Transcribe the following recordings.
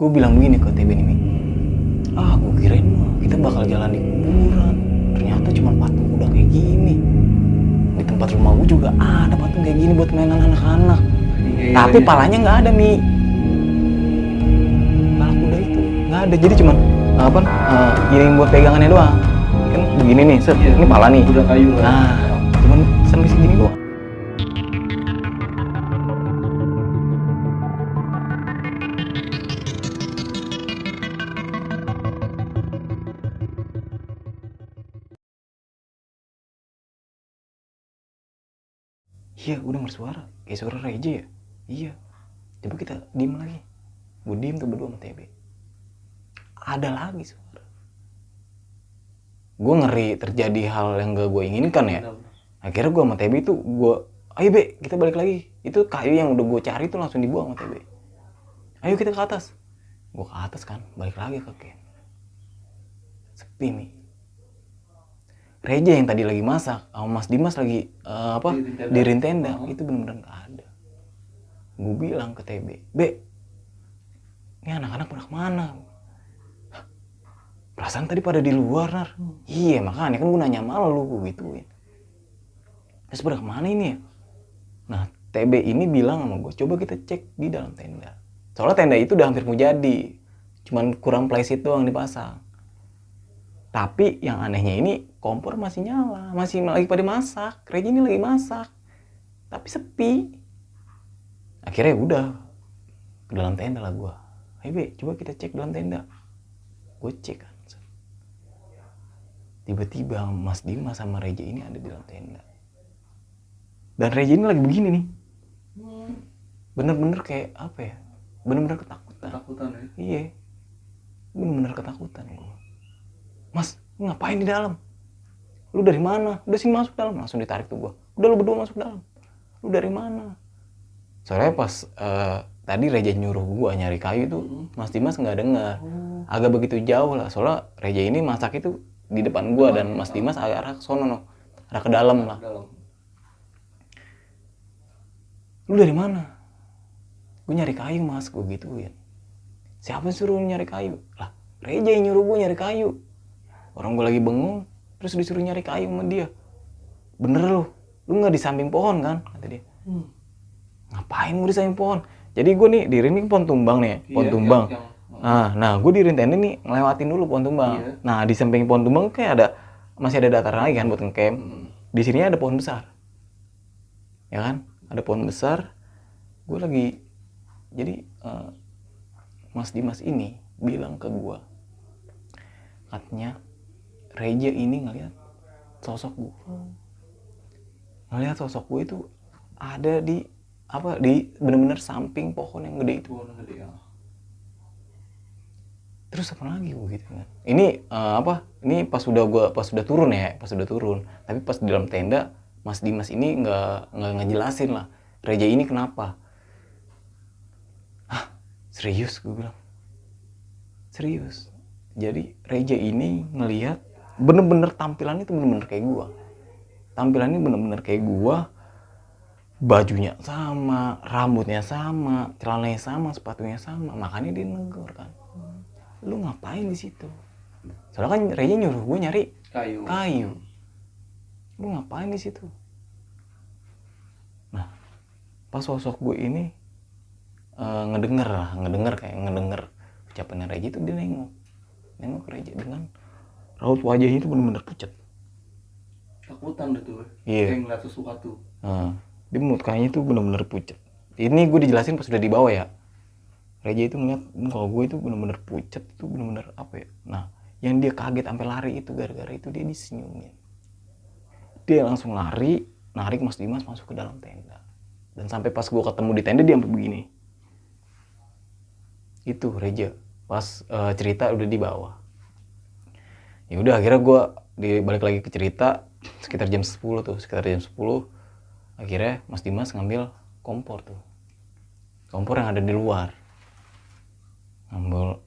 Gue bilang begini ke TB nih, gue kirain kita bakal jalan di kuburan, ternyata cuma patung udah kayak gini. Di tempat rumah gue juga ada patung kayak gini buat mainan anak-anak. Tapi palanya nggak ada, Mi. Pala kuda itu nggak ada, jadi cuman gini buat pegangannya doang. Kan begini nih, set, ini pala nih. Udah kayu. Nah, cuman sampai segini doang. Iya, gue denger suara, kayak suara Reja ya. Iya, coba kita diem lagi. Gue diem tuh berdua sama TB. Ada lagi suara. Gue ngeri terjadi hal yang gak gue inginkan ya. Akhirnya gue sama TB itu, ayo Be, kita balik lagi. Itu kayu yang udah gue cari tuh langsung dibuang sama TB. Ayo kita ke atas. Gue ke atas kan, balik lagi ke camp. Sepi nih. Reja yang tadi lagi masak, sama Mas Dimas lagi dirin tenda, itu bener-bener gak ada. Gue bilang ke TB, Be, ini anak-anak pada kemana? Perasaan tadi pada di luar, Nar. Iya, makanya kan gue nanya sama lu, gue gituin. Terus pada kemana ini ya? Nah, TB ini bilang sama gue, coba kita cek di dalam tenda. Soalnya tenda itu udah hampir mau jadi, cuman kurang plywood doang dipasang. Tapi yang anehnya ini, kompor masih nyala, masih lagi pada masak. Reja ini lagi masak, tapi sepi. Akhirnya udah ke dalam tenda lah gue. Ayo Be, coba kita cek dalam tenda. Gue cek kan. Tiba-tiba Mas Dimas sama Reja ini ada di dalam tenda. Dan Reja ini lagi begini nih. Bener-bener kayak apa ya? Bener-bener ketakutan. Ketakutan ya? Iya. Bener-bener ketakutan gue. Mas, lu ngapain di dalam? Lu dari mana? Udah sih masuk dalam. Langsung ditarik tuh gue. Udah lu berdua masuk dalam. Lu dari mana? Soalnya pas tadi Reja nyuruh gue nyari kayu tuh, Mas Dimas nggak dengar. Agak begitu jauh lah. Soalnya Reja ini masak itu di depan gue dan Mas Dimas agak arah ke sono, arah ke dalam lah. Lu dari mana? Gue nyari kayu Mas, gue gituin. Siapa yang suruh nyari kayu? Lah, Reja yang nyuruh gue nyari kayu. Orang gue lagi bengong, terus disuruh nyari kayu sama dia. Bener lu nggak di samping pohon kan? Kata dia. Ngapain gue di samping pohon? Jadi gue nih diri ini pohon tumbang nih, pohon tumbang. Nah gue di tenda nih ngelewatin dulu pohon tumbang. Iya. Nah di samping pohon tumbang kayak masih ada dataran lagi kan buat ngecamp. Di sini ada pohon besar, ya kan? Ada pohon besar. Gue lagi, jadi Mas Dimas ini bilang ke gue, katanya Reja ini ngeliat sosok gue. Ngeliat sosok gue itu ada di bener-bener samping pohon yang gede itu. Terus apa lagi gue gitu kan? Ini ini pas udah turun ya, pas udah turun. Tapi pas di dalam tenda, Mas Dimas ini nggak ngejelasin lah. Reja ini kenapa? Serius gue bilang. Serius. Jadi Reja ini ngelihat bener-bener tampilannya itu bener-bener kayak gua. Tampilannya bener-bener kayak gua. Bajunya sama, rambutnya sama, celananya sama, sepatunya sama. Makanya dia negur kan. Lu ngapain di situ? Soalnya kan Reja nyuruh gue nyari kayu. Lu ngapain di situ? Nah, pas sosok gue ini ngedenger ucapannya Reja itu, dia nengok Reja dengan raut wajahnya itu bener-bener pucat. Takutan deh tuh. Iya. Kayak ngeliat sesuatu. Dia mukanya itu bener-bener pucat. Ini gue dijelasin pas udah di bawah ya. Reja itu ngeliat kalau gue itu bener-bener pucat, itu bener-bener apa ya. Nah, yang dia kaget sampai lari itu gara-gara itu dia disenyumin. Dia langsung lari, narik Mas Dimas masuk ke dalam tenda. Dan sampai pas gue ketemu di tenda dia sampai begini. Itu Reja pas cerita udah di bawah. Ya udah akhirnya gue balik lagi ke cerita sekitar jam 10 tuh, akhirnya Mas Dimas ngambil kompor tuh. Kompor yang ada di luar. Ngambil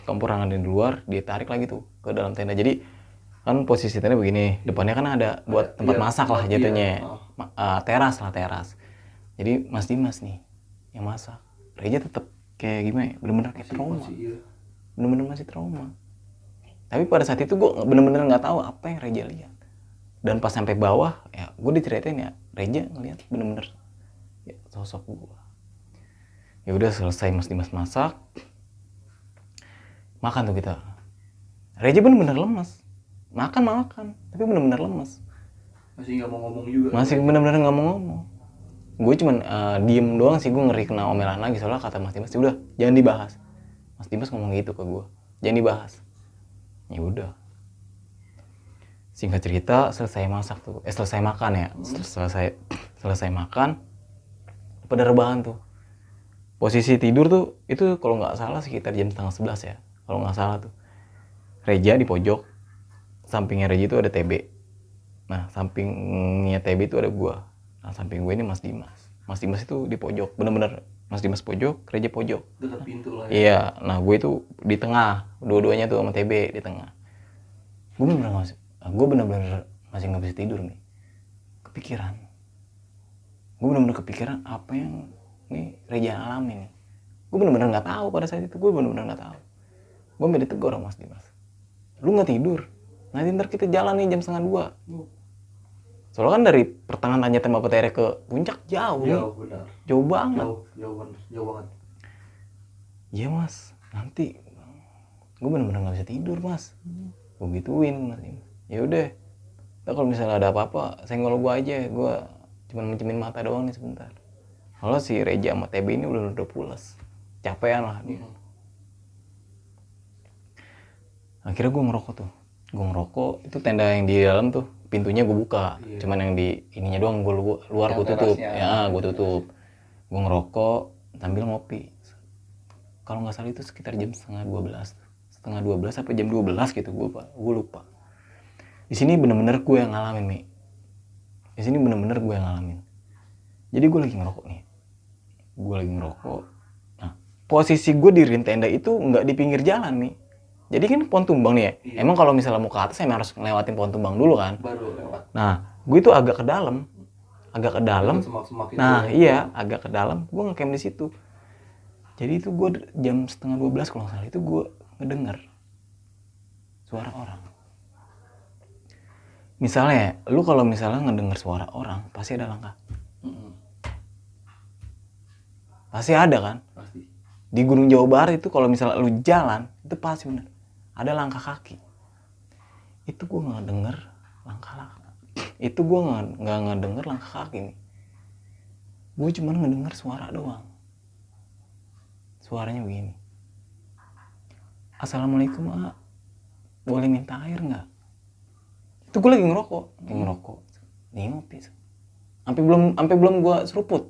kompor yang ada di luar, dia tarik lagi tuh ke dalam tenda. Jadi kan posisi tenda begini, depannya kan ada buat tempat masak lah jatuhnya. Teras. Jadi Mas Dimas nih yang masak. Reja tetap kayak gimana ya, bener-bener kayak trauma, iya. bener-bener masih trauma. Tapi pada saat itu gue bener-bener nggak tahu apa yang Reja lihat. Dan pas sampai bawah ya gue diceritain ya Reja ngeliat bener-bener ya, sosok gue. Ya udah selesai Mas Dimas masak, makan tuh kita. Reja bener-bener lemas, makan tapi bener-bener lemas. Masih nggak mau ngomong juga. Masih bener-bener nggak mau ngomong. Gue cuman diem doang sih, gue ngeri kena omelan lagi soalnya kata Mas Dimas udah jangan dibahas. Mas Dimas ngomong gitu ke gue, jangan dibahas. Ya udah. Singkat cerita selesai masak tuh, selesai makan ya, selesai makan, pada rebahan tuh. Posisi tidur tuh itu kalau nggak salah sekitar jam 10:30 ya, kalau nggak salah tuh. Reja di pojok, sampingnya Reja itu ada TB. Nah sampingnya TB itu ada gua. Nah samping gue ini Mas Dimas. Mas Dimas itu di pojok, bener-bener Mas Dimas pojok, Reja pojok. Dekat pintu lah ya. Iya, nah gue itu di tengah, dua-duanya tuh sama TB di tengah. Gue bener-bener masih nggak bisa tidur nih, kepikiran. Gue bener-bener kepikiran apa yang nih Reja alami nih. Gue bener-bener nggak tahu pada saat itu, gue bener-bener nggak tahu. Gue sampai ditegur sama Mas Dimas, lu nggak tidur, nanti ntar kita jalan nih jam 1:30. Soalnya kan dari pertengahan Tanjatan Bapak Tere ke puncak jauh nih. Jauh benar. Jauh banget. Jauh banget. Iya Mas, nanti gue bener-bener nggak bisa tidur Mas. Gue gituin Mas. Ya udah, kalau misalnya ada apa-apa, senggol gue aja. Gue cuma mencemin mata doang nih sebentar. Kalau si Reja sama TB ini udah pules, capean lah dia. Akhirnya gue ngerokok tuh. Gue ngerokok, itu tenda yang di dalam tuh pintunya gue buka, cuman yang di ininya doang gue luar gue tutup. Ya gue tutup. Gue ngerokok sambil ngopi. Kalau nggak salah itu sekitar jam setengah 12 sampai jam 12 gitu, gue lupa. Di sini bener-bener gue yang ngalamin nih. Di sini bener-bener gue yang ngalamin. Jadi gue lagi ngerokok nih. Nah posisi gue di tenda itu nggak di pinggir jalan nih. Jadi kan pohon tumbang nih ya. Iya. Emang kalau misalnya mau ke atas emang harus ngelewatin pohon tumbang dulu kan. Baru lewat. Nah, gue itu agak ke dalam. Nah, iya, agak ke dalam. Gue ngecamp di situ. Jadi itu gue jam 11:30 kalau nggak salah itu gue ngedenger suara orang. Misalnya, lu kalau misalnya ngedenger suara orang, pasti ada langkah. Pasti ada kan? Pasti. Di Gunung Jawa Barat itu kalau misalnya lu jalan, itu pasti bener. Ada langkah kaki. Itu gue nggak denger langkah. Itu gue nggak ngedenger langkah kaki nih. Gue cuma ngedenger suara doang. Suaranya begini. Assalamualaikum A, boleh minta air nggak? Itu gue lagi ngerokok, nih ngopi. Sampai belum gue seruput.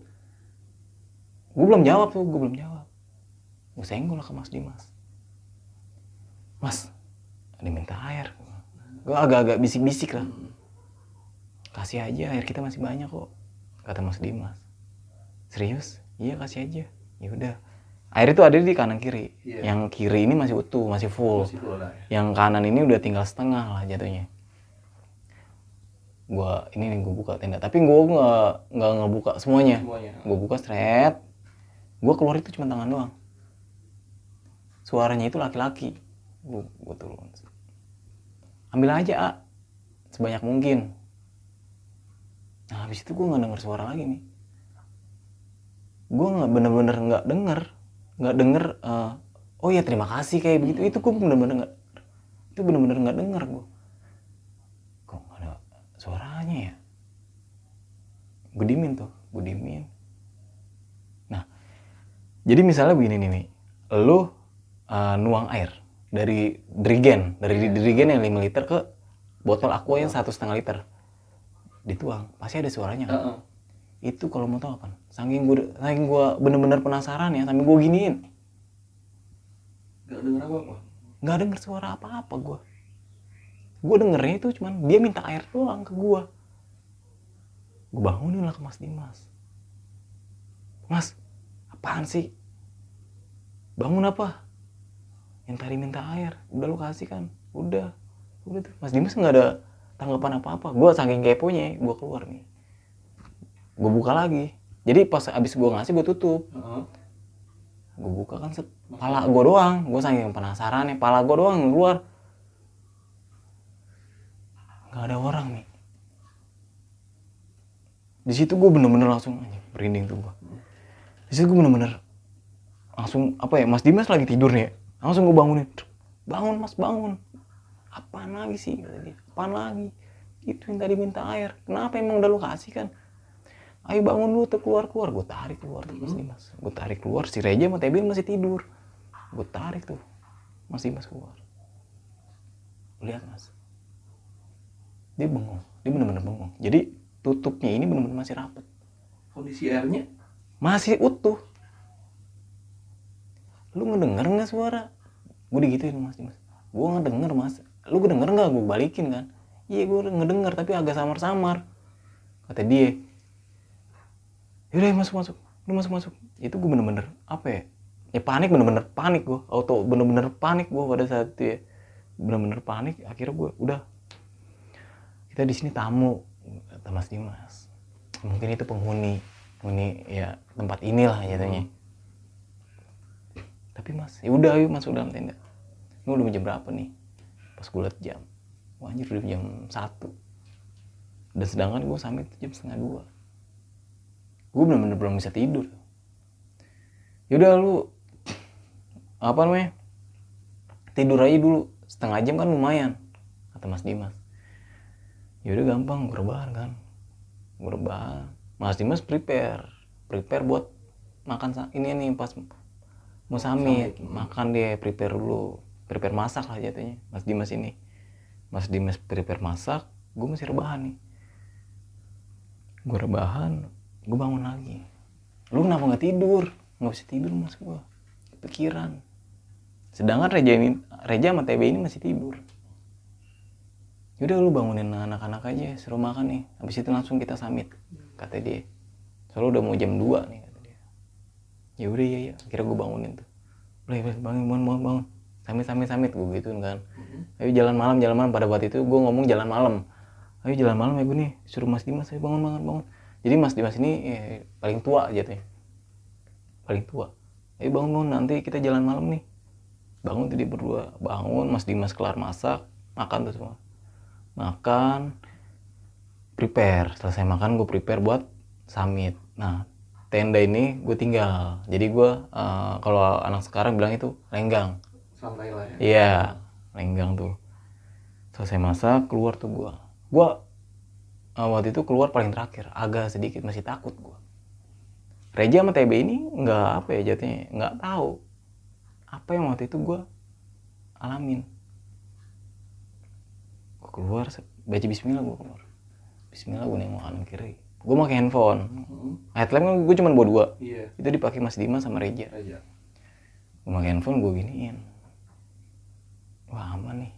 Gue belum jawab. Gue senggol lah ke Mas Dimas. Mas, ada minta air. Gue agak-agak bisik-bisik lah. Kasih aja, air kita masih banyak kok, kata Mas Dimas. Serius? Iya kasih aja. Ya udah. Air itu ada di kanan kiri. Yeah. Yang kiri ini masih utuh, masih full. Ya. Yang kanan ini udah tinggal setengah lah jatuhnya. Gue buka tenda, tapi gue nggak ngebuka semuanya. Gue buka seret. Gue keluar itu cuma tangan doang. Suaranya itu laki-laki. Gue turun. Ambil aja A, sebanyak mungkin. Nah habis itu gue nggak denger suara lagi nih. Gue bener-bener nggak denger. Oh ya terima kasih kayak begitu. Itu gue bener-bener nggak denger gue. Kok nggak ada suaranya ya? Gue diemin. Nah jadi misalnya begini nih, lu nuang air dari dirigen yang 5 liter ke botol aqua yang 1,5 liter, dituang pasti ada suaranya kan. Itu kalau mau tahu apa, saking gue bener-bener penasaran ya, sampai gue giniin, nggak denger suara apa-apa. Gue dengernya itu cuman dia minta air doang ke gue. Gue bangunin lah ke Mas Dimas. Mas, apaan sih? Bangun apa? Yang tadi minta air, udah lu kasih kan? Udah tuh. Mas Dimas nggak ada tanggapan apa-apa. Gue saking keponya, gue keluar nih. Gue buka lagi. Jadi pas abis gue ngasih, gue tutup. Gue buka kan pala gue doang. Gue saking penasaran nih, pala gue doang yang keluar. Gak ada orang nih. Di situ gue bener-bener langsung merinding tuh gue. Di situ gue bener-bener langsung apa ya, Mas Dimas lagi tidur nih ya. Langsung gue bangunin. Bangun Mas, bangun. Apaan lagi sih? Kata dia. Apaan lagi? Itu yang tadi minta air. Kenapa, emang udah lu kasih kan? Ayo bangun dulu tuh, keluar. Gue tarik keluar tuh Mas Dimas. Gue tarik keluar, si Reja sama Tebin masih tidur. Gue tarik tuh Mas Dimas keluar. Lihat Mas, dia bengong. Dia bener-bener bengong. Jadi tutupnya ini bener-bener masih rapat. Kondisi airnya Masih utuh. Lu ngedenger gak suara? Gue digituin Mas Dimas. Gue ngedenger Mas. Lu ngedenger gak? Gue balikin kan. Iya gue ngedenger tapi agak samar-samar. Kata dia, yaudah masuk. Lu masuk. Itu gue bener-bener apa ya? Ya panik, bener-bener panik gue. Bener-bener panik gue pada saat itu ya. Bener-bener panik. Akhirnya gue udah. Kita di sini tamu, kata Mas Dimas. Mungkin itu penghuni ya tempat inilah jatuhnya. Tapi Mas, ya udah ayo masuk dalam tenda. Ini udah jam berapa nih? Pas gue liat jam, wah anjir udah jam 1. Dan sedangkan gue sampai jam 1:30. Gue bener-bener belum bisa tidur. Yaudah lu apa namanya, tidur aja dulu, setengah jam kan lumayan, kata Mas Dimas. Yaudah gampang, gue rebahan kan. Mas Dimas prepare buat makan ini nih pas mau summit. Makan dia, prepare dulu, prepare masak lah jatuhnya Mas Dimas prepare masak. Gue masih rebahan nih. Gue rebahan, gue bangun lagi. Lu kenapa gak tidur? Gak bisa tidur Mas, gue kepikiran. Sedangkan Reja sama TB ini masih tidur. Yaudah lu bangunin anak-anak aja, suruh makan nih. Habis itu langsung kita summit, kata dia. Soalnya udah mau jam 2 nih, kata dia. Ya udah iya. Akhirnya gue bangunin tuh. Bangun. Summit gue gituin kan. Ayo jalan malam. Pada waktu itu gue ngomong jalan malam. Ayo jalan malam ya gue nih. Suruh Mas Dimas, ayo bangun. Jadi Mas Dimas ini paling tua jatuhnya. Paling tua. Ayo bangun, nanti kita jalan malam nih. Bangun tuh dia berdua. Bangun, Mas Dimas kelar masak. Makan tuh semua. Makan, prepare. Selesai makan gue prepare buat summit. Nah, tenda ini gue tinggal. Jadi gue kalau anak sekarang bilang itu lenggang. santai lah ya. Iya, lenggang tuh. Selesai masak, keluar tuh gue. Waktu itu keluar paling terakhir. Agak sedikit masih takut gue. Reja sama TB ini nggak apa ya jatuhnya, nggak tahu apa yang waktu itu gue alamin. Gue keluar, baca Bismillah, gue keluar. Bismillah, gue nengok kanan kiri. Gue pakai handphone. Headlamp kan gue cuma bawa 2. Iya. Itu dipakai Mas Dimas sama Reja. Gue pakai handphone, gue giniin. Wah aman nih.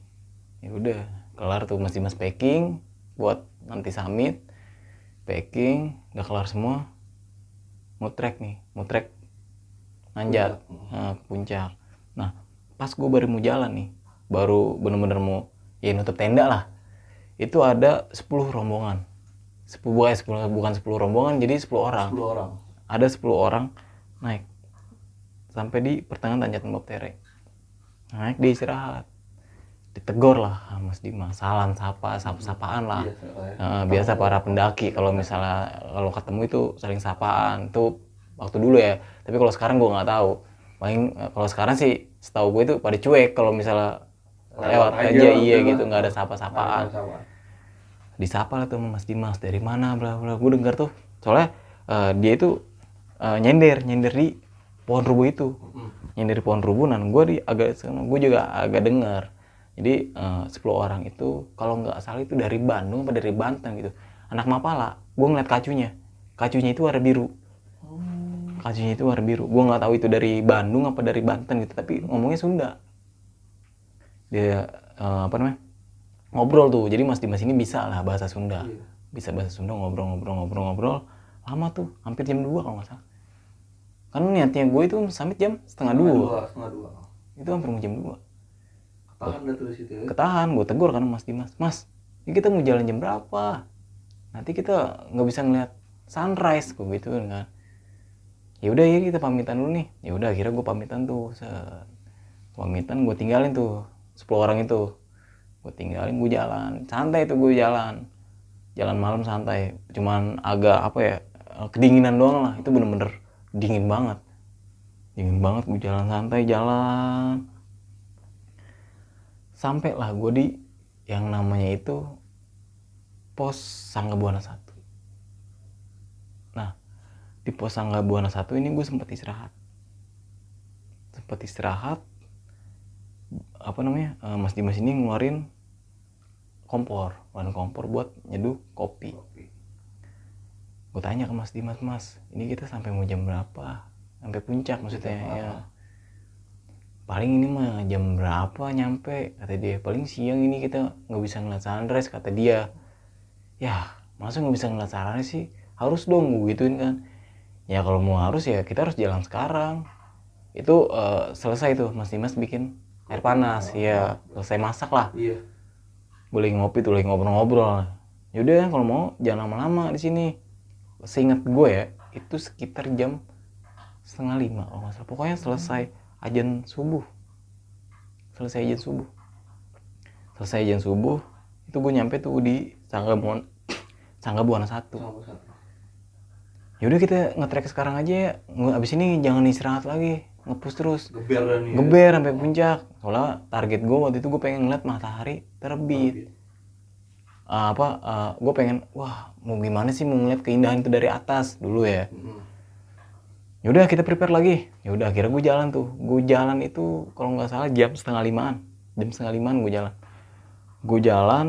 Ya udah, kelar tuh Mas Dimas packing buat nanti summit. Packing, udah kelar semua. Mau trek nanjak ke puncak. Nah, pas gue baru mau jalan nih, baru bener-bener mau ya nutup tenda lah. Itu ada 10 rombongan. Bukan 10 rombongan, jadi 10 orang. 10 orang. Ada 10 orang naik sampai di pertengahan tanjakan Bab Tereng. Naik, dia istirahat. Ditegur lah Mas Dimas, sapaan lah. Biasa para pendaki kalau ketemu itu saling sapaan. Itu waktu dulu ya. Tapi kalau sekarang gue nggak tahu. Paling kalau sekarang sih setahu gue itu pada cuek kalau misalnya lewat aja iya gitu, nggak ada sapa-sapaan. Disapa lah tuh Mas Dimas, dari mana bla bla. Gue dengar tuh soalnya dia itu nyender di pohon rubuh itu. Nyender di pohon rubuh. Nah gue juga agak dengar. Jadi 10 orang itu kalau nggak salah itu dari Bandung apa dari Banten gitu. Anak Mapala, gue ngeliat kacunya itu warna biru. Kacunya itu warna biru. Gue nggak tahu itu dari Bandung apa dari Banten gitu, tapi ngomongnya Sunda. Dia ngobrol tuh. Jadi Mas Dimas ini bisa lah bahasa Sunda. Bisa bahasa Sunda, ngobrol. Lama tuh, hampir jam 2 kalau nggak salah. Kan niatnya gue itu summit jam setengah 2. Itu hampir jam 2. Ketahan dah tuh di situ ya. Ketahan, gue tegur kan Mas Dimas. Mas, ini kita mau jalan jam berapa? Nanti kita nggak bisa ngeliat sunrise, gue gitu kan. Ya udah ya kita pamitan dulu nih. Ya udah akhirnya gue pamitan tuh. Pamitan gue tinggalin tuh 10 orang itu. Gue tinggalin, gue jalan. Santai tuh gue jalan. Jalan malam santai. Cuman agak apa ya, kedinginan doang lah. Itu bener-bener dingin banget. Dingin banget, gue jalan santai, jalan. Sampai lah gue di yang namanya itu pos Sangga Buana 1. Nah, di pos Sangga Buana 1 ini gue sempat istirahat. Apa namanya, Mas Dimas ini ngeluarin kompor buat nyeduh kopi. Gue tanya ke Mas Dimas, Mas, ini kita sampai mau jam berapa? Sampai puncak maksudnya ya. Paling ini mah jam berapa nyampe, kata dia. Paling siang ini kita nggak bisa ngeliat sunrise, kata dia. Ya, masa nggak bisa ngeliat sunrise sih? Harus dong, gue gituin kan. Ya kalau mau harus ya kita harus jalan sekarang. Itu selesai tuh Mas Dimas bikin air panas, ya selesai masak lah. Iya. Gue lagi ngopi tuh, lagi ngobrol-ngobrol. Yaudah kalau mau jangan lama-lama di sini. Seingat gue ya, itu sekitar jam 4:30 kalau nggak salah. Pokoknya selesai azan subuh. Selesai azan subuh, itu gue nyampe tuh di Sangga Buana 1. Yaudah kita nge-trek sekarang aja ya. Abis ini jangan istirahat lagi, nge-push terus. Geber sampai puncak. Soalnya target gue waktu itu gue pengen ngeliat matahari terbit. Gue pengen, wah mau gimana sih mau ngeliat keindahan itu dari atas dulu ya. Yaudah kita prepare lagi. Yaudah akhirnya gue jalan tuh. Gue jalan itu kalau nggak salah jam 4:30. Jam 4:30 gue jalan. Gue jalan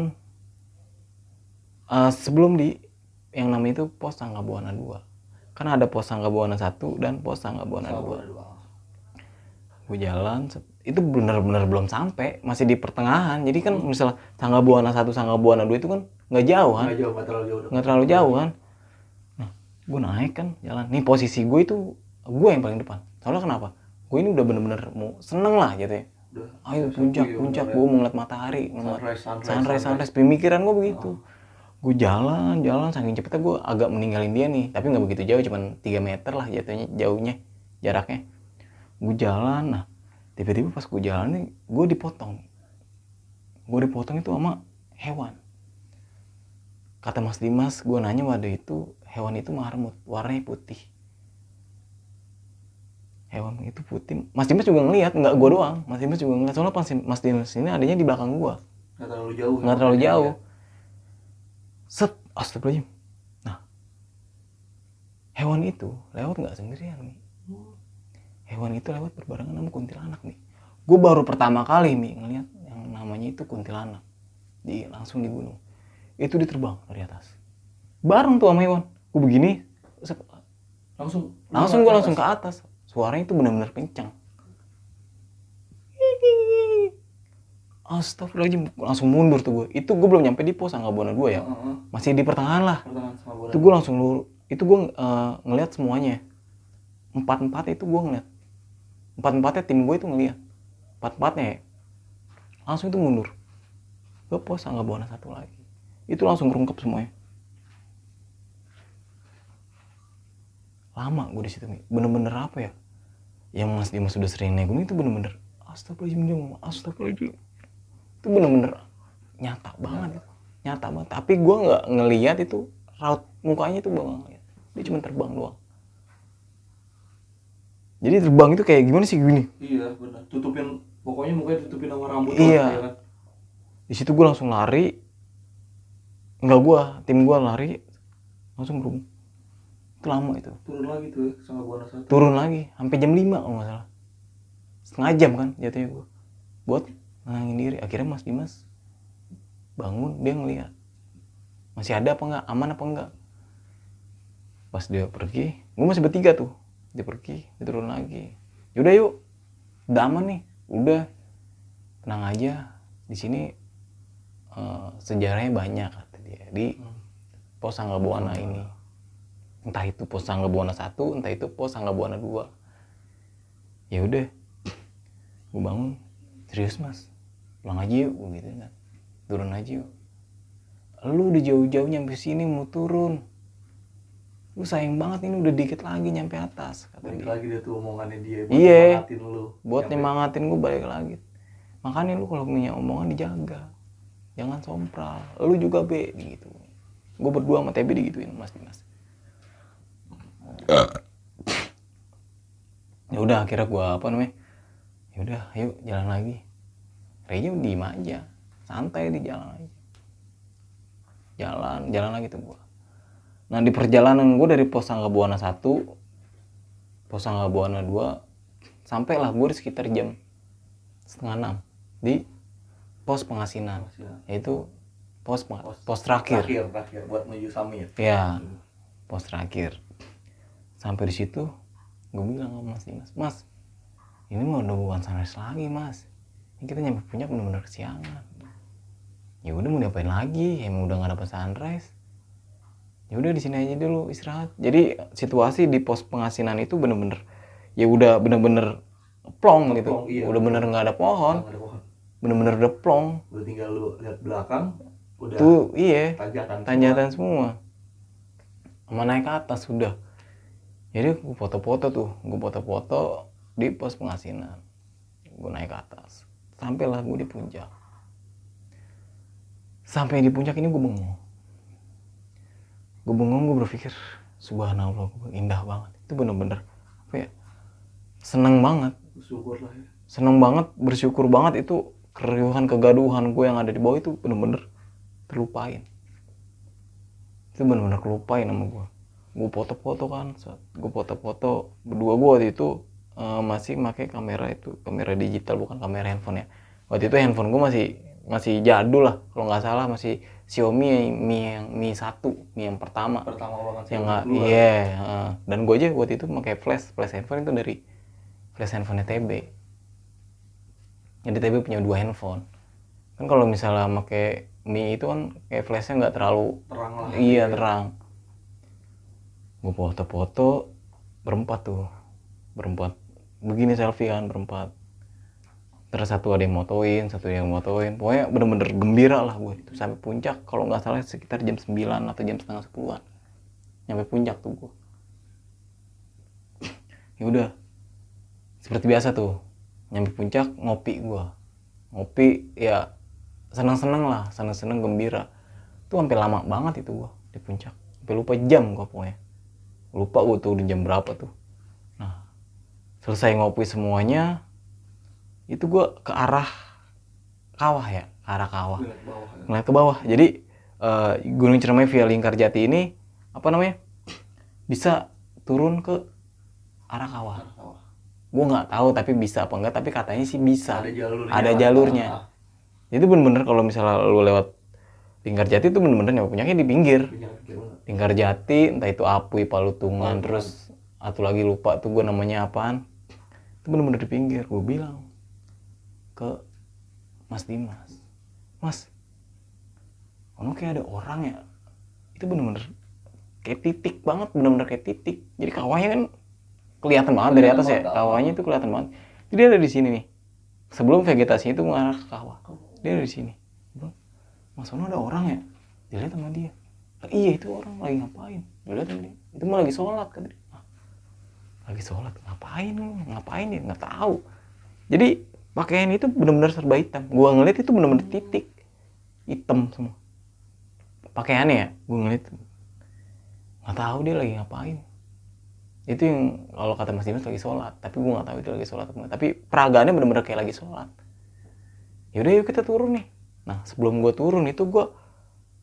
sebelum di yang namanya itu pos Sangga Buana 2. Karena ada pos Sangga Buana 1 dan pos Sangga Buana 2. Gue jalan, itu benar-benar belum sampai, masih di pertengahan. Jadi kan misalnya Sangga Buana 1, Sangga Buana 2 itu kan nggak jauh kan? Nggak terlalu jauh kan? Nah, gue naik kan jalan. Nih posisi gue itu, gue yang paling depan. Soalnya kenapa? Gue ini udah bener-bener mau seneng lah gitu ya. Ayo puncak, gue mau ngeliat matahari, sunrise. Pemikiran gue begitu. Gue jalan saking cepetnya gue agak meninggalin dia nih, tapi nggak begitu jauh, cuman 3 meter lah jauhnya jaraknya. Gue jalan, nah tiba-tiba pas gue jalan nih gue dipotong itu sama hewan. Kata Mas Dimas, gue nanya waktu itu, hewan itu marmut, warnanya putih. Hewan itu putih. Mas Dimas juga ngelihat, nggak gue doang. Mas Dimas juga ngelihat, soalnya pas Mas Dimas ini adanya di belakang gue. Nggak terlalu jauh. Set, astagfirullahaladzim. Nah, hewan itu lewat nggak sendirian nih. Hewan itu lewat berbarengan sama kuntilanak nih. Gue baru pertama kali nih ngeliat yang namanya itu kuntilanak langsung di gunung. Itu diterbang dari atas. Bareng tuh sama hewan. Gue begini, langsung gue langsung ke atas. Suaranya itu benar-benar kencang. Astagfirullahaladzim, langsung mundur tuh gue. Itu gue belum nyampe di pos Sangga Buana 2 ya. Masih di pertengahan lah. Itu gue langsung itu gue ngeliat semuanya. 4-4 itu gue ngeliat. 4-4-nya tim gue itu ngeliat. 4-4-nya ya. Langsung itu mundur. Ke pos Sangga Buana 1 lagi. Itu langsung kerungkep semuanya. Lama gue di situ nih. Bener-bener apa ya? Yang Mas Dimas sudah sering naik gunung itu bener-bener astagfirullahaladzim. Itu bener-bener nyata banget. Tapi gue nggak ngelihat itu raut mukanya itu gue nggak ngeliat. Dia cuma terbang doang. Jadi terbang itu kayak gimana sih gini? Iya benar. Pokoknya mukanya tutupin sama rambut. Iya. Kan? Di situ gue langsung lari. Tim gue lari langsung berhubung. Itu lama itu. Turun lagi tuh ya, Sangga Buana 1. Turun lagi sampai jam 5 kalau nggak salah. Setengah jam kan jatuhnya gue. Buat nenangin diri. Akhirnya Mas Dimas bangun, dia ngeliat masih ada apa enggak, aman apa enggak. Pas dia pergi, gue masih bertiga tuh. Dia pergi, dia turun lagi. Yaudah yuk, udah aman nih, udah tenang aja. Di sini sejarahnya banyak kata dia di pos Sangga Buana ini. Entah itu pos Sangga Buana 1, entah itu pos Sangga Buana 2. Ya udah, gue bangun, serius Mas, pulang aja yuk, gitu kan. Turun aja yuk. Lu udah jauh-jauh nyampe sini mau turun. lu sayang banget ini udah dikit lagi nyampe atas, kata Balik dia. lagi dia tuh omongannya dia buat Iya, nyemangatin lu. buat Nyampe- nyemangatin gue balik lagi. Makanya lu kalau punya omongan dijaga, jangan sompral. Lu juga be, gitu. Gue berdua sama TB digituin Mas Dimas. Ya udah akhirnya gue apa namanya, ya udah ayo jalan lagi. Reja diem aja, santai di jalan aja, jalan lagi tuh gue. Nah di perjalanan gue dari pos Sangga Buana 1, pos Sangga Buana 2, sampailah gue sekitar jam 5:30 di pos Pengasinan, yaitu pos terakhir buat menuju Samir. ya, pos terakhir. Sampai di situ gue bilang sama Mas Dimas, Mas ini mah udah bukan sunrise lagi Mas, ini kita nyampe puncak bener-bener kesiangan. Ya udah mau diapain lagi, emang udah nggak dapet sunrise, ya udah di sini aja dulu istirahat. Jadi situasi di pos Pengasinan itu bener-bener ya udah bener-bener plong gitu, Iya, udah bener nggak ada pohon, nggak ada pohon. bener-bener udah plong. Udah tinggal lu lihat belakang, udah Tuh iya, tanjakan semua. Sama naik ke atas sudah. Jadi gue foto-foto tuh, di pos Pengasinan. Gue naik ke atas, sampailah gue di puncak. Sampai di puncak ini gue bengong. Gue berpikir, subhanallah, indah banget. Itu bener-bener apa ya? Seneng banget. Syukur lah ya. Seneng banget, bersyukur banget. Itu keriuhan, kegaduhan gue yang ada di bawah itu bener-bener terlupain. Itu bener-bener kelupain sama gue. Gue foto-foto kan, gue foto-foto berdua. Gue waktu itu masih pakai kamera digital, bukan kamera handphone ya. Waktu itu handphone gue masih jadul lah, kalau nggak salah masih Xiaomi Mi 1, Mi yang pertama banget yang nggak, iya. Dan gue aja waktu itu pakai flash handphone itu dari flash handphone TB. Jadi TB punya 2 handphone kan. Kalau misalnya pakai Mi itu kan kayak flashnya nggak terlalu terang lah. Iya terang. Gue foto-foto berempat begini selfie kan, berempat. Terus satu ada yang motoin, pokoknya bener-bener gembira lah gue itu sampai puncak. Kalau nggak salah sekitar jam 9 atau jam setengah 10-an nyampe puncak tuh gue. Ya udah seperti biasa tuh nyampe puncak, ngopi ya, seneng gembira tuh. Sampai lama banget itu gue di puncak, sampai lupa jam gue, pokoknya lupa gue tuh di jam berapa tuh. Nah selesai ngopi semuanya itu gue ke arah kawah, ngeliat ke bawah. Jadi Gunung Ciremai via Lingkarjati ini apa namanya, bisa turun ke arah kawah. Gue nggak tahu tapi bisa apa enggak, tapi katanya sih bisa, ada jalurnya. Itu bener-bener kalau misalnya lu lewat Lingkarjati itu bener-bener nyampe puncaknya di pinggir. Lingkarjati, entah itu Apui, Palutungan, terus atau lagi lupa tuh gue namanya apaan. Itu bener-bener di pinggir. Gue bilang ke Mas Dimas, Mas, ono kayak ada orang ya. Itu bener-bener kayak titik banget, bener-bener kayak titik. Jadi kawahnya kan kelihatan banget dari atas ya, kawahnya itu kelihatan banget. Jadi dia ada di sini nih, sebelum vegetasinya itu mengarah ke kawah. Dia ada di sini. Mas, ono ada orang ya? Dilihat sama dia. Iya itu orang lagi ngapain? Dilihat sama dia. Itu mah lagi sholat kan. Lagi sholat, ngapain ya? Nggak tahu. Jadi pakaian itu benar-benar serba hitam. Gua ngeliat itu benar-benar titik hitam semua pakaiannya ya. Gua ngeliat nggak tahu dia lagi ngapain. Itu yang kalau kata Mas Dimas lagi sholat, tapi gua nggak tahu itu lagi sholat apa enggak. Tapi peragaannya benar-benar kayak lagi sholat. Yaudah yuk kita turun nih. Nah sebelum gua turun itu gua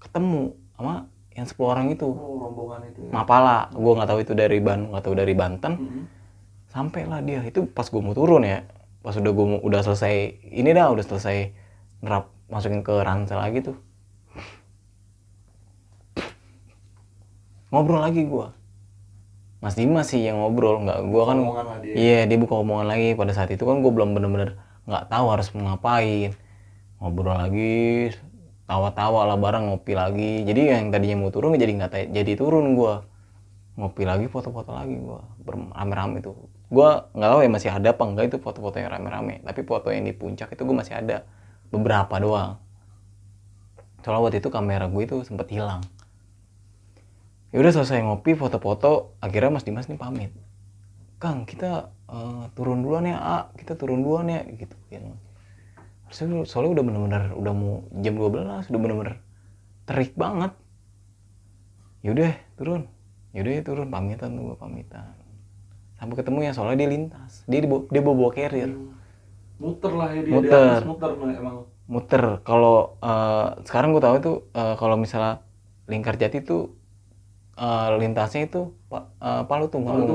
ketemu sama yang 10 orang itu. Rombongan itu. Mapala. Gua nggak tahu itu dari Bandung atau dari Banten. Sampailah dia itu pas gua mau turun ya. Pas udah selesai udah selesai nerap masukin ke ransel lagi tuh, ngobrol lagi gua. Mas Dimas sih yang ngobrol, nggak gua kan. Iya dia buka omongan lagi. Pada saat itu kan gua belum bener-bener nggak tahu harus ngapain. Ngobrol lagi, tawa-tawa lah bareng, ngopi lagi. Jadi yang tadinya mau turun jadi jadi turun gua. Ngopi lagi, foto-foto lagi gua rame-rame tuh. Gua nggak tahu ya masih ada apa enggak itu foto-foto yang rame-rame, tapi foto yang di puncak itu gua masih ada beberapa doang. Soalnya waktu itu kamera gue itu sempet hilang. Ya udah selesai ngopi, foto-foto, akhirnya Mas Dimas nih pamit. Kang, kita turun duluan ya, kita turun duluan ya, gitu kan. Soalnya udah bener-bener, udah mau jam 12, udah bener-bener terik banget. Yaudah turun, pamitan tuh, pamitan. Sampai ketemu ya, soalnya dia lintas, dia bawa carrier. Muter lah ya dia di Muter. atas, muter emang. Muter. Kalau sekarang gue tahu itu kalau misalnya Lingkar Jati tuh lintasnya itu Palutungan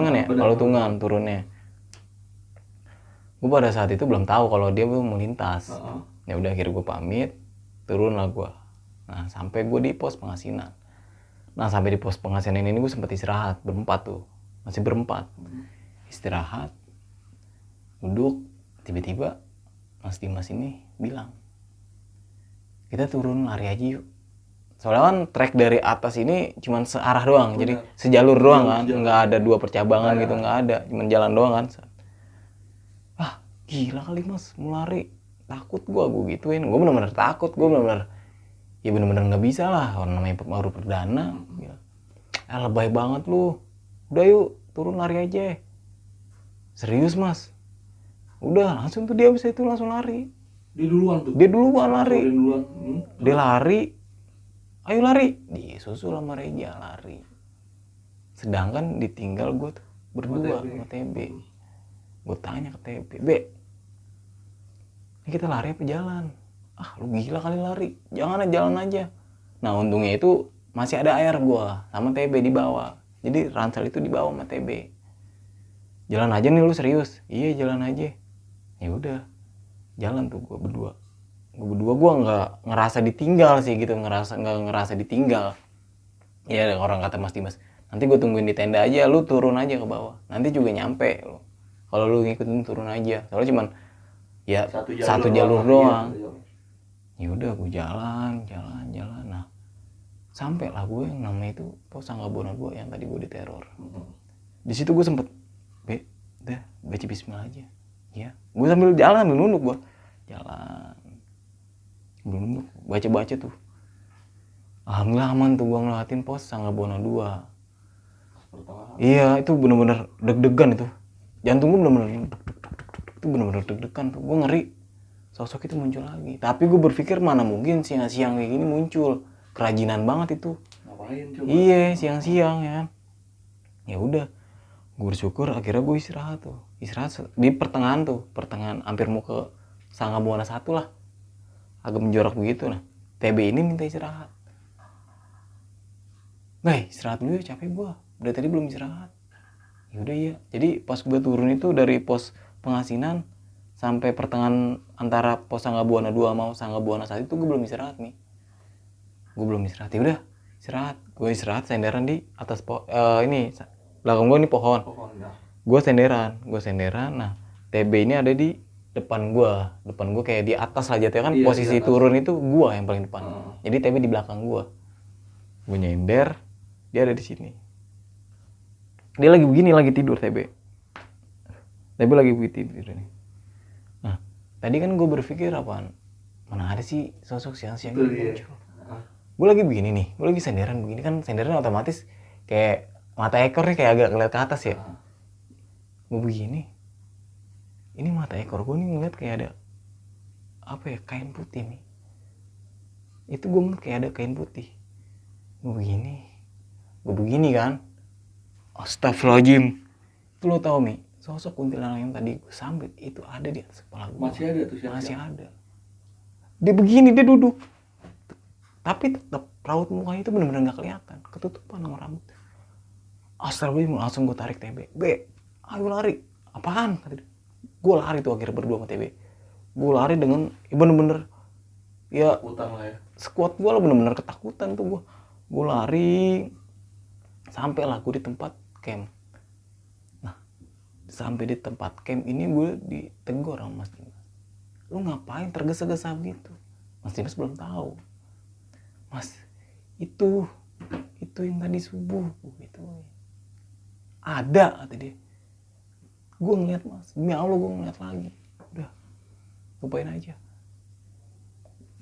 kan ya, Palutungan turunnya. Gue pada saat itu belum tahu kalau dia belum melintas. Ya udah akhirnya gue pamit, turun lah gue. Nah sampai gue di pos Pengasinan. Nah sampai di pos Pengasinan ini gue sempat istirahat berempat tuh, masih berempat. Istirahat, duduk, tiba-tiba Mas Dimas ini bilang, kita turun lari aja yuk. Soalnya kan trek dari atas ini cuma searah doang, jadi sejalur doang kan, nggak ada dua percabangan gitu, nggak ada, cuma jalan doang kan. Ah gila kali Mas, mau lari, takut gue gituin, gue bener-bener takut, gue bener-bener ya bener-bener nggak bisa lah, orang namanya baru perdana. Lebay banget lu, udah yuk turun lari aja. Serius Mas? Udah langsung tuh dia bisa itu langsung lari. Dia duluan lari. Dia lari, ayo lari, disusul sama Reja lari. Sedangkan ditinggal gue tuh berdua sama TB. Gue tanya ke TB, ini kita lari apa jalan? Ah lu gila kali lari, jangan jalan aja. Nah untungnya itu masih ada air gue sama TB di bawah, jadi ransel itu di bawah sama TB. Jalan aja nih lu, serius? Iya jalan aja. Ya udah jalan tuh gue berdua gue nggak ngerasa ditinggal sih gitu, nggak ngerasa ditinggal. Ya orang kata Mas Dimas, nanti gue tungguin di tenda aja, lu turun aja ke bawah, nanti juga nyampe lu. Kalau lu ngikutin turun aja, soalnya cuman ya satu jalur doang. Ya udah gue jalan. Nah sampai lah gue yang namanya itu pos Sanggabona 2 yang tadi gue diteror. Di situ gue sempet baca bismillah aja. Ya, gue sambil jalan, nunduk gue jalan, nunduk baca tuh. Alhamdulillah aman tuh, gue ngeliatin pos Sanggabona 2. Iya itu bener-bener deg-degan itu, jantung gue bener-bener deg-degan tuh, gue ngeri sosok itu muncul lagi. Tapi gue berpikir mana mungkin siang-siang kayak gini muncul, kerajinan banget itu. Ngapain coba? Iya siang-siang ya kan. Ya udah, gue bersyukur akhirnya gue istirahat di pertengahan hampir mau ke Sanggabona 1 lah, agak menjorok begitu. Nah TB ini minta istirahat. Istirahat dulu ya, capek gue, udah tadi belum istirahat. Ya udah iya, jadi pas gue turun itu dari pos Pengasinan sampai pertengahan antara pos Sanggabona 2 mau Sanggabona 1 itu gue belum istirahat nih. Gue belum istirahat. Ya udah istirahat, gue istirahat senderan di atas ini belakang gue nih pohon. Gue senderan. Nah TB ini ada di depan gue kayak di atas lah jatuhnya kan. Iya, posisi turun itu gue yang paling depan. Jadi TB di belakang gue nyender, dia ada di sini. Dia lagi begini, lagi tidur TB lagi tidur nih. Nah tadi kan gue berpikir apaan, mana ada sih sosok siang-siang ini muncul. Gue lagi begini nih, gue lagi senderan begini kan, senderan otomatis kayak mata ekornya kayak agak ngeliat ke atas ya. Gue begini, ini mata ekor gue nih ngeliat kayak ada apa ya, kain putih nih. Itu gue ngeliat kayak ada kain putih. Gue begini kan, astagfirullahaladzim. Itu lo tau Mi, sosok kuntilanak yang tadi gue sambit itu ada di atas kepala gue. Masih ada tuh siapa? Masih ada. Dia begini, dia duduk, tapi tetap raut mukanya itu benar-benar nggak kelihatan, ketutupan sama rambut. Astagfirullahaladzim, langsung gue tarik TB. Ayo lari. Apaan? Kata dia. Gue lari tuh akhirnya berdua sama TB. Gue lari dengan bener-bener ya sekuat gue lah, bener-bener ketakutan tuh gue. Gue lari sampai lah gue di tempat camp. Nah sampai di tempat camp ini gue ditegur sama Mas Dimas. Lu ngapain tergesa-gesa gitu? Mas Dimas belum tahu. Mas itu yang tadi subuh gitu ada, kata dia. Gue ngeliat Mas, demi Allah gue ngeliat lagi. Udah, lupain aja.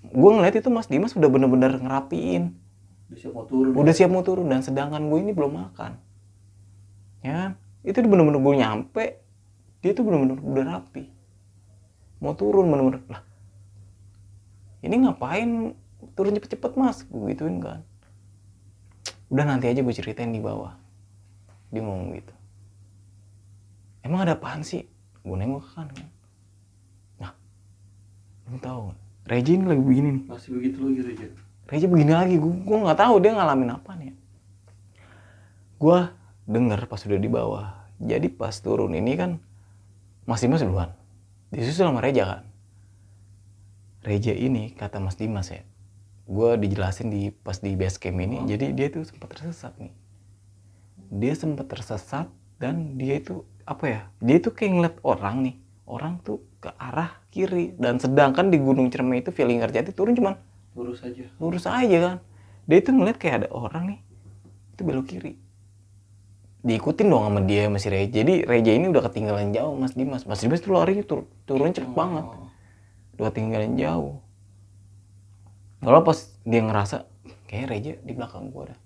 Gue ngeliat itu Mas Dimas udah bener-bener ngerapiin Udah siap mau turun. Udah siap mau turun, dan sedangkan gue ini belum makan. Ya kan? Itu bener-bener gue nyampe, dia tuh bener-bener udah rapi. Mau turun bener-bener. Lah, ini ngapain turun cepet-cepet mas? Gue gituin kan. Udah nanti aja gue ceritain di bawah. Dia ngomong gitu. Emang ada apaan sih? Gue nengok ke kanan. Nah, lu tahu gak? Reja ini lagi begini nih. Masih begitu lagi Reja. Reja begini lagi. Gue nggak tahu dia ngalamin apa nih. Gue denger pas udah di bawah. Jadi pas turun ini kan Mas Dimas duluan. Disusul sama Reja kan. Reja ini kata Mas Dimas ya. Gue dijelasin pas di base camp ini. Jadi dia tuh sempat tersesat nih. Dia sempat tersesat dan dia itu apa ya? Dia itu kayak ngeliat orang nih. Orang tuh ke arah kiri, dan sedangkan di Gunung Ciremai itu Via Linggarjati turun cuman lurus aja kan. Dia itu ngeliat kayak ada orang nih itu belok kiri, diikutin dong sama dia, sama si Reja. Jadi Reja ini udah ketinggalan jauh Mas Dimas tuh larinya turun cepet banget, udah ketinggalan jauh. Kalau pas dia ngerasa kayak Reja di belakang gua dah,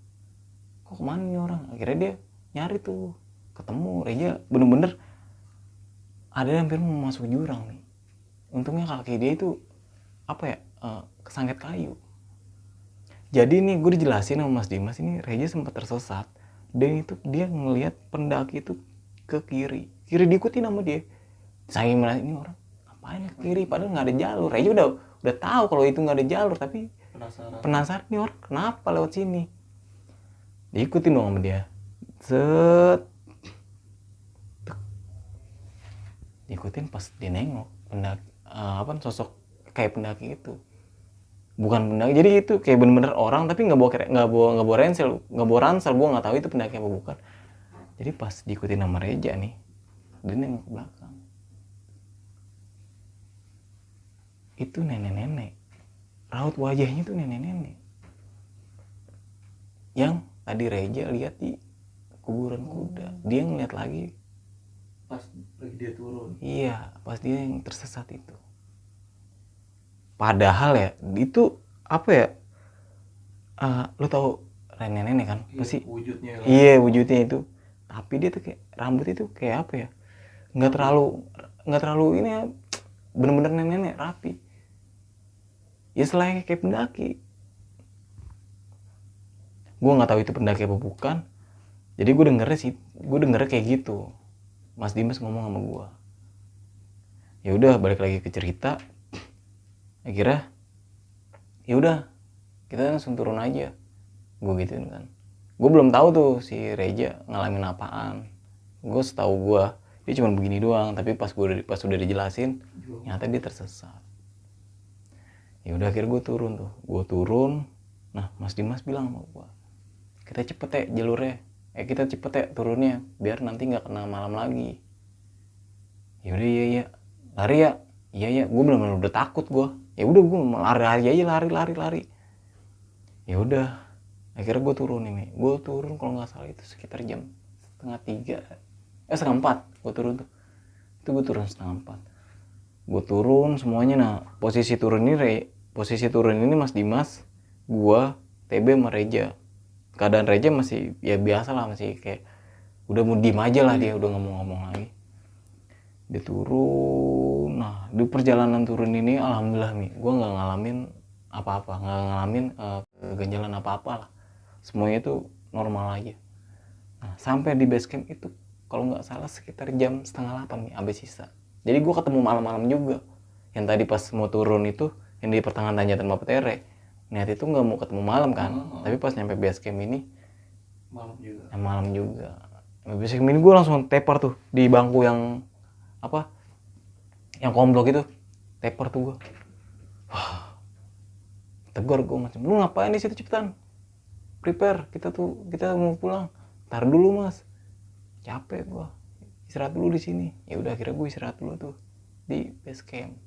kok kemana nih orang, akhirnya dia nyari tuh, ketemu Reja bener-bener ada yang hampir mau masuk jurang nih. Untungnya kaki dia itu apa ya, kesangkit kayu. Jadi nih gue dijelasin sama Mas Dimas ini Reja sempat tersesat, dan itu dia ngelihat pendaki itu ke kiri diikutin sama dia. Saya merasa ini orang ngapain ke kiri padahal nggak ada jalur. Reja udah tahu kalau itu nggak ada jalur, tapi penasaran nih orang kenapa lewat sini. Diikutin dong sama dia. Set. Diikutin pas dia nengok pendaki, sosok kayak pendaki itu. Bukan pendaki, jadi itu kayak bener-bener orang tapi nggak bawa ransel, gue nggak tahu itu pendaki apa bukan. Jadi pas diikutin sama Reja nih, dia nengok ke belakang, itu nenek-nenek, raut wajahnya tuh nenek-nenek yang tadi Reja lihat di kuburan kuda. Dia ngeliat lagi pas lagi dia turun. Iya, pas dia yang tersesat itu. Padahal ya itu apa ya, lo tau nenek-nenek kan pasti wujudnya lah. Iya, wujudnya itu. Tapi dia tuh kayak rambut itu kayak apa ya, nggak terlalu ini ya, bener-bener nenek-nenek rapi ya, selain kayak pendaki. Gue nggak tahu itu pendaki apa bukan. Jadi gue dengernya kayak gitu. Mas Dimas ngomong sama gue. Ya udah, balik lagi ke cerita. Akhirnya ya udah, kita langsung turun aja. Gue gituin kan. Gue belum tahu tuh si Reja ngalamin apaan. Gue setahu gue dia cuma begini doang, tapi pas udah dijelasin ternyata dia tersesat. Ya udah, akhirnya gue turun tuh. Nah, Mas Dimas bilang sama gue, kita cepet ya jalurnya. Kita cepet ya turunnya biar nanti nggak kena malam lagi. Ya udah, iya lari ya. Iya gue benar-benar udah takut gue. Ya udah, gue lari aja, lari. Ya udah, akhirnya gue turun kalau nggak salah itu sekitar jam 2:30, 3:30 gue turun tuh. Itu gue turun 2:30. Gue turun semuanya. Nah, posisi turun ini Mas Dimas, gue, TB sama Reja. Keadaan Reja masih ya biasa lah, masih kayak udah mau diem aja lah, dia udah ngomong lagi. Dia turun. Nah, di perjalanan turun ini alhamdulillah nih, gue nggak ngalamin apa-apa, nggak ngalamin keganjalan apa-apa lah. Semuanya itu normal aja. Nah, sampai di base camp itu kalau nggak salah sekitar jam 7:30 nih, abis sisa. Jadi gue ketemu malam-malam juga. Yang tadi pas mau turun itu, yang di pertengahan Tanjatan Bapetere, niat itu nggak mau ketemu malam kan. Tapi pas nyampe base camp ini malam juga. Base camp ini gue langsung tepar tuh di bangku yang komplok itu. Tepar tuh gue. Wah, tegur gue macam, lu ngapain di situ, cepetan prepare, kita mau pulang. Tar dulu mas, capek gue, istirahat dulu di sini. Ya udah, akhirnya gue istirahat dulu tuh di base camp.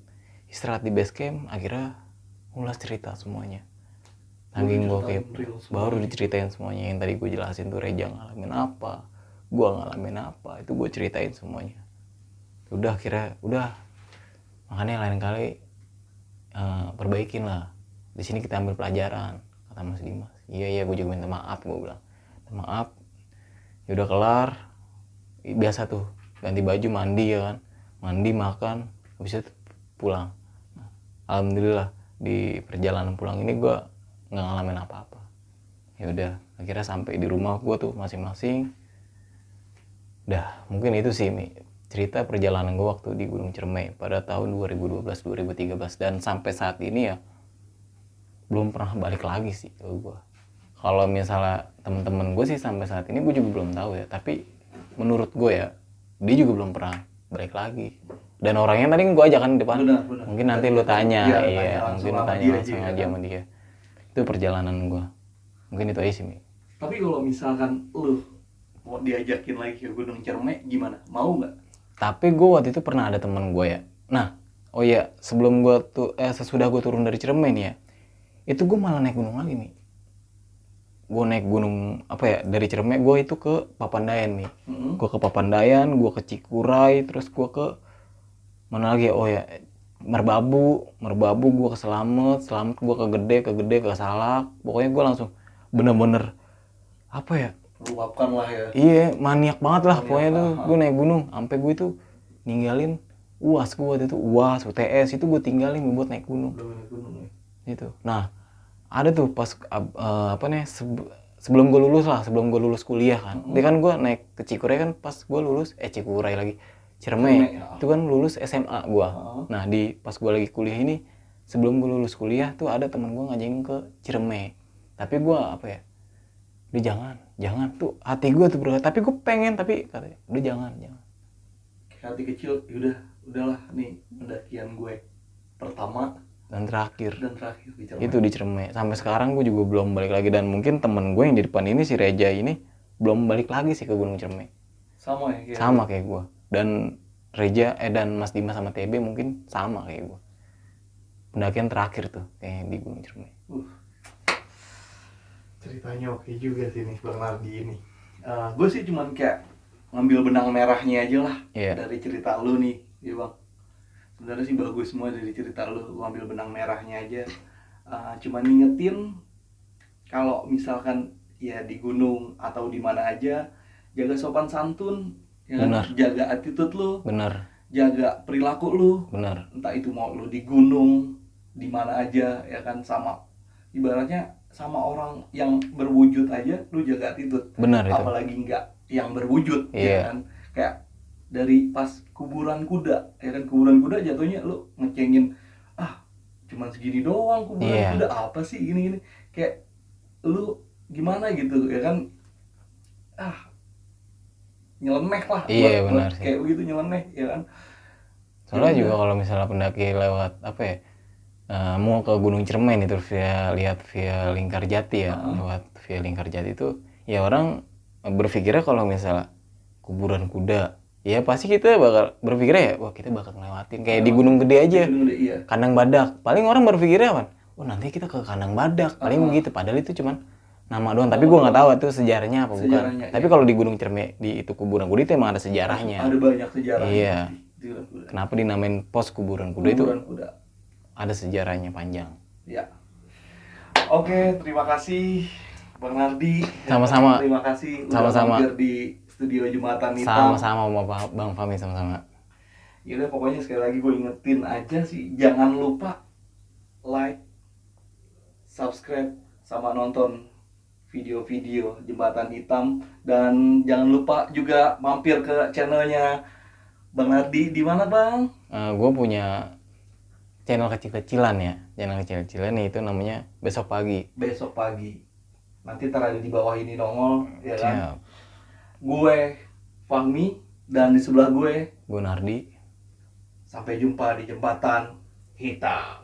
Istirahat di base camp, akhirnya ngulas cerita semuanya. Saking gue kayak baru diceritain semuanya. Yang tadi gue jelasin tuh Reja ngalamin apa, gue ngalamin apa, itu gue ceritain semuanya. Udah, akhirnya makanya lain kali perbaikin lah. Di sini kita ambil pelajaran, kata Mas Dimas. Iya gue juga minta maaf, gue bilang minta maaf. Ya udah kelar, biasa tuh ganti baju, mandi ya kan, mandi makan, habis itu pulang. Alhamdulillah di perjalanan pulang ini gue nggak ngalamin apa-apa. Ya udah akhirnya sampai di rumah gue tuh masing-masing. Dah mungkin itu sih cerita perjalanan gue waktu di Gunung Ciremai pada tahun 2012-2013, dan sampai saat ini ya belum pernah balik lagi sih ke gue. Kalau misalnya temen-temen gue sih sampai saat ini gue juga belum tahu ya, tapi menurut gue ya dia juga belum pernah balik lagi. Dan orangnya tadi gue ajakan di depan, Benar. mungkin nanti lu tanya, mungkin lu tanya langsung aja aja sama dia. Itu perjalanan gue, mungkin itu aja sih. Tapi kalau misalkan lu mau diajakin lagi ke Gunung Ciremai gimana? Mau nggak? Tapi gue waktu itu pernah ada teman gue ya. Nah, oh iya, sebelum gue tuh sesudah gue turun dari Ciremai nih ya, itu gue malah naik gunung lagi nih. Gue naik gunung apa ya, dari Ciremai gue itu ke Papandayan nih. Gue ke Papandayan, gue ke Cikuray, terus gue ke mana lagi ya? Oh ya, Merbabu gue ke Selamet gue ke Gede ke Salak. Pokoknya gue langsung bener-bener apa ya, Luapkan lah ya. iya maniak banget lah pokoknya tuh. Gue naik gunung sampai gue itu ninggalin UAS gue waktu itu, UAS UTS itu gue tinggalin buat naik gunung. Naik gunung ya. Itu nah ada tuh pas sebelum gue lulus kuliah kan. Dia kan gue naik ke Cikuray kan pas gue lulus Cikuray lagi Ciremai ya. itu kan lulus SMA gue. Nah di pas gue lagi kuliah ini, sebelum gue lulus kuliah tuh ada teman gue ngajakin ke Ciremai, tapi gue apa ya, udah jangan tuh hati gue tuh berkata, tapi gue pengen, tapi katanya udah jangan. Hati kecil, udahlah nih pendakian gue pertama dan terakhir di Ciremai. Itu di Ciremai. Sampai sekarang gue juga belum balik lagi, dan mungkin temen gue yang di depan ini si Reja ini belum balik lagi sih ke Gunung Ciremai. Sama ya? Sama kayak gue. Dan Reja dan Mas Dimas sama TB mungkin sama kayak gue. Pendakian terakhir tuh kayaknya di Gunung Ciremai. Ceritanya oke juga sih nih Bang Nardi ini. Gue sih cuman kayak ngambil benang merahnya aja lah dari cerita lu nih, ya Bang. Sebenarnya sih bagus semua dari cerita lu, ngambil benang merahnya aja. Cuman ngingetin kalau misalkan ya di gunung atau di mana aja, jaga sopan santun, ya kan? Jaga attitude lu, jaga perilaku lu, entah itu mau lu di gunung, di mana aja, ya kan, sama ibaratnya sama orang yang berwujud aja lu jaga attitude. Apalagi enggak yang berwujud, ya kan, kayak dari pas kuburan kuda, ya kan, kuburan kuda jatuhnya lu ngecengin, cuman segini doang kuburan kuda, apa sih gini kayak lu gimana gitu, ya kan, nyeleneh lah, kayak begitu, nyeleneh, ya kan. Soalnya juga kalau misalnya pendaki lewat apa ya, mau ke Gunung Ciremai nih terus lihat via Lingkarjati ya, lewat via Lingkarjati itu ya orang berpikirnya kalau misalnya kuburan kuda, ya pasti kita bakal berpikirnya ya, wah kita bakal ngelewatin kayak di Gunung Gede aja, Kandang Badak. Paling orang berpikirnya apa? Oh nanti kita ke Kandang Badak, paling begitu. Padahal itu cuman nama doang, tapi gue nggak tahu itu sejarahnya apa bukan. Tapi kalau di Gunung Ciremai di itu kuburan kuda itu emang ada sejarahnya. Ada banyak sejarahnya. Iya. Kenapa dinamain pos kuburan kuda itu? Ada sejarahnya panjang. Ya. Oke, terima kasih Bang Nardi. Sama-sama. Terima kasih udah mampir di studio Jembatan Hitam. Sama-sama Bang Fahmi, sama-sama. Yaudah, pokoknya sekali lagi gue ingetin aja sih, jangan lupa like, subscribe, sama nonton video-video Jembatan Hitam, dan jangan lupa juga mampir ke channelnya Bang Nardi. Di mana Bang? Gue punya channel kecil-kecilan ya, itu namanya Besok Pagi. Nanti ntar ada di bawah ini nongol, ya kan. Gue Fahmi, dan di sebelah gue Nardi. Sampai jumpa di Jembatan Hitam.